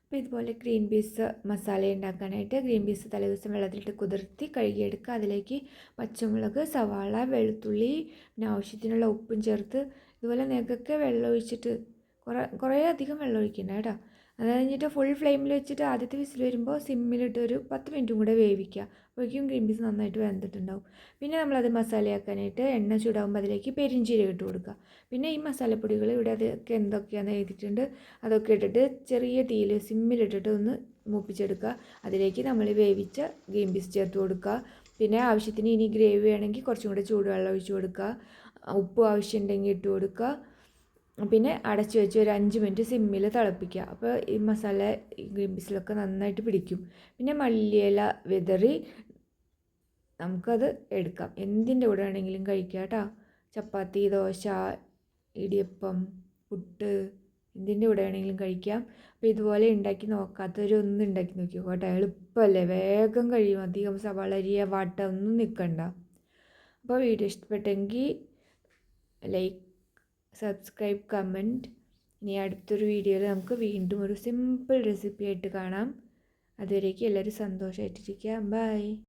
അപ്പോൾ ഇതുപോലെ green peas masala ഉണ്ടാക്കാനായിട്ട് ഗ്രീൻ പീസ് തലേദിവസം വെള്ളത്തിലിട്ട് കുതിർത്തി കഴുകിയെടുക്കുക. അതിലേക്ക് പച്ചമുളക്, സവാള, വെളുത്തുള്ളി, പിന്നെ ആവശ്യത്തിനുള്ള ഉപ്പും ചേർത്ത് ഇതുപോലെ നികക്കെ വെള്ളം ഒഴിച്ചിട്ട് കുറേ അധികം വെള്ളം ഒഴിക്കണ്ട കേട്ടോ. അത് കഴിഞ്ഞിട്ട് ഫുൾ ഫ്ലെയിമിൽ വെച്ചിട്ട് ആദ്യത്തെ വിസിൽ വരുമ്പോൾ സിമ്മിലിട്ട് ഒരു 10 മിനിറ്റും കൂടെ വേവിക്കുക. അപ്പോഴേക്കും ഗ്രീൻ പീസ് നന്നായിട്ട് വെന്തിട്ടുണ്ടാവും. പിന്നെ നമ്മളത് മസാലയാക്കാനായിട്ട് എണ്ണ ചൂടാകുമ്പോൾ അതിലേക്ക് പെരിഞ്ചീരകം ഇട്ട് കൊടുക്കുക. പിന്നെ ഈ മസാലപ്പൊടികൾ ഇവിടെ അതൊക്കെ എന്തൊക്കെയാണെന്ന് എഴുതിയിട്ടുണ്ട്, അതൊക്കെ ഇട്ടിട്ട് ചെറിയ തീയിൽ സിമ്മിലിട്ടിട്ട് ഒന്ന് മൂപ്പിച്ചെടുക്കുക. അതിലേക്ക് നമ്മൾ വേവിച്ച ഗ്രീൻ പീസ് ചേർത്ത് കൊടുക്കുക. പിന്നെ ആവശ്യത്തിന് ഇനി ഗ്രേവി വേണമെങ്കിൽ കുറച്ചും കൂടെ ചൂടുവെള്ളം ഒഴിച്ച് കൊടുക്കുക. ഉപ്പ് ആവശ്യമുണ്ടെങ്കിൽ ഇട്ട് കൊടുക്കുക. പിന്നെ അടച്ചു വെച്ച് ഒരു 5 മിനിറ്റ് സിമ്മിൽ തിളപ്പിക്കുക. അപ്പോൾ ഈ മസാല ഗ്രീൻ പീസിലൊക്കെ നന്നായിട്ട് പിടിക്കും. പിന്നെ മല്ലിയില വിതറി നമുക്കത് എടുക്കാം. എന്തിൻ്റെ കൂടെ ആണെങ്കിലും കഴിക്കാം കേട്ടോ. ചപ്പാത്തി, ദോശ, ഇടിയപ്പം, പുട്ട്, എന്തിൻ്റെ കൂടെ ആണെങ്കിലും കഴിക്കാം. അപ്പോൾ ഇതുപോലെ ഉണ്ടാക്കി നോക്കാത്തവരൊന്നും ഉണ്ടാക്കി നോക്കിയോ കേട്ടോ. എളുപ്പമല്ലേ, വേഗം കഴിയും. അധികം സവാള അരിയ വാട്ട ഒന്നും നിൽക്കണ്ട. അപ്പോൾ വീഡിയോ ഇഷ്ടപ്പെട്ടെങ്കിൽ ലൈക്ക്, സബ്സ്ക്രൈബ്, കമൻറ്റ്. ഇനി അടുത്തൊരു വീഡിയോയിൽ നമുക്ക് വീണ്ടും ഒരു സിമ്പിൾ റെസിപ്പി ആയിട്ട് കാണാം. അതുവരേക്കും എല്ലാവരും സന്തോഷമായിട്ടിരിക്കുക. ബൈ.